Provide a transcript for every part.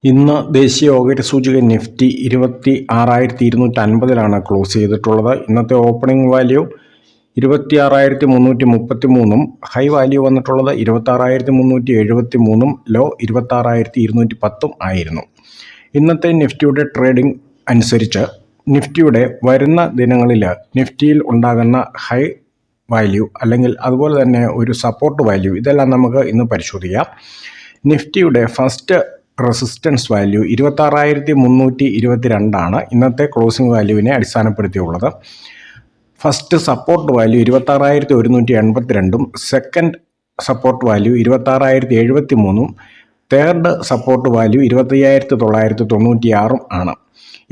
ഇന്ന് ദേശീയ ഓഹരി സൂചിക നിഫ്റ്റി 26,250 ക്ലോസ് ചെയ്തിട്ടുള്ളത്. ഇന്നത്തെ ഓപ്പണിംഗ് വാല്യൂ 26,333 ഹൈ വാല്യൂ വന്നിട്ടുള്ളത് 26,373 ലോ 26,210 ആയിരുന്നു. ഇന്നത്തെ നിഫ്റ്റിയുടെ ട്രേഡിംഗ് അനുസരിച്ച് നിഫ്റ്റിയുടെ വരുന്ന ദിനങ്ങളിൽ നിഫ്റ്റിയിൽ ഉണ്ടാകുന്ന ഹൈ വാല്യൂ അല്ലെങ്കിൽ അതുപോലെ തന്നെ ഒരു സപ്പോർട്ട് വാല്യൂ ഇതെല്ലാം നമുക്ക് ഇന്ന് പരിശോധിക്കാം. നിഫ്റ്റിയുടെ ഫസ്റ്റ് റെസിസ്റ്റൻസ് വാല്യൂ 26,322 ഇന്നത്തെ ക്ലോസിംഗ് വാല്യൂവിനെ അടിസ്ഥാനപ്പെടുത്തിയുള്ളത്. First support value 26,182 second support value 26,073 third support value 25,996 ആണ്.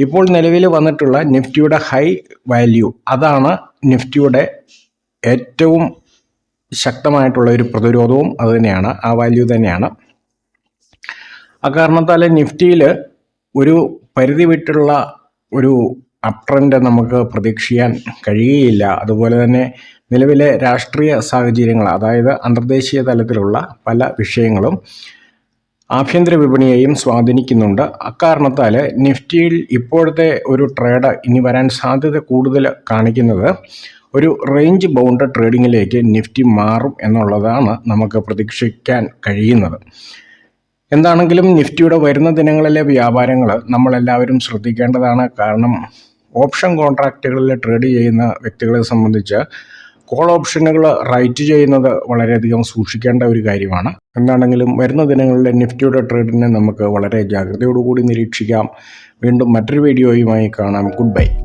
ഇപ്പോൾ നിലവിൽ വന്നിട്ടുള്ള നിഫ്റ്റിയുടെ ഹൈ വാല്യൂ അതാണ് നിഫ്റ്റിയുടെ ഏറ്റവും ശക്തമായിട്ടുള്ള ഒരു പ്രതിരോധവും അതുതന്നെയാണ്, ആ വാല്യൂ തന്നെയാണ്. അക്കാരണത്താൽ നിഫ്റ്റിയിൽ ഒരു പരിധി വിട്ടുള്ള ഒരു അപ് ട്രെൻഡ് നമുക്ക് പ്രതീക്ഷിക്കാൻ കഴിയുകയില്ല. അതുപോലെ തന്നെ നിലവിലെ രാഷ്ട്രീയ സാഹചര്യങ്ങൾ, അതായത് അന്തർദേശീയ തലത്തിലുള്ള പല വിഷയങ്ങളും ആഭ്യന്തര വിപണിയെയും സ്വാധീനിക്കുന്നുണ്ട്. അക്കാരണത്താൽ നിഫ്റ്റിയിൽ ഇപ്പോഴത്തെ ഒരു ട്രേഡ് ഇനി വരാൻ സാധ്യത കൂടുതൽ കാണിക്കുന്നത് ഒരു റേഞ്ച് ബൗണ്ട് ട്രേഡിങ്ങിലേക്ക് നിഫ്റ്റി മാറും എന്നുള്ളതാണ് നമുക്ക് പ്രതീക്ഷിക്കാൻ കഴിയുന്നത്. എന്താണെങ്കിലും നിഫ്റ്റിയുടെ വരുന്ന ദിനങ്ങളിലെ വ്യാപാരങ്ങൾ നമ്മളെല്ലാവരും ശ്രദ്ധിക്കേണ്ടതാണ്. കാരണം ഓപ്ഷൻ കോൺട്രാക്റ്റുകളിൽ ട്രേഡ് ചെയ്യുന്ന വ്യക്തികളെ സംബന്ധിച്ച് കോൾ ഓപ്ഷനുകൾ റൈറ്റ് ചെയ്യുന്നത് വളരെയധികം സൂക്ഷിക്കേണ്ട ഒരു കാര്യമാണ്. എന്താണെങ്കിലും വരുന്ന ദിനങ്ങളിലെ നിഫ്റ്റിയുടെ ട്രേഡിനെ നമുക്ക് വളരെ ജാഗ്രതയോടുകൂടി നിരീക്ഷിക്കാം. വീണ്ടും മറ്റൊരു വീഡിയോയുമായി കാണാം. Good bye.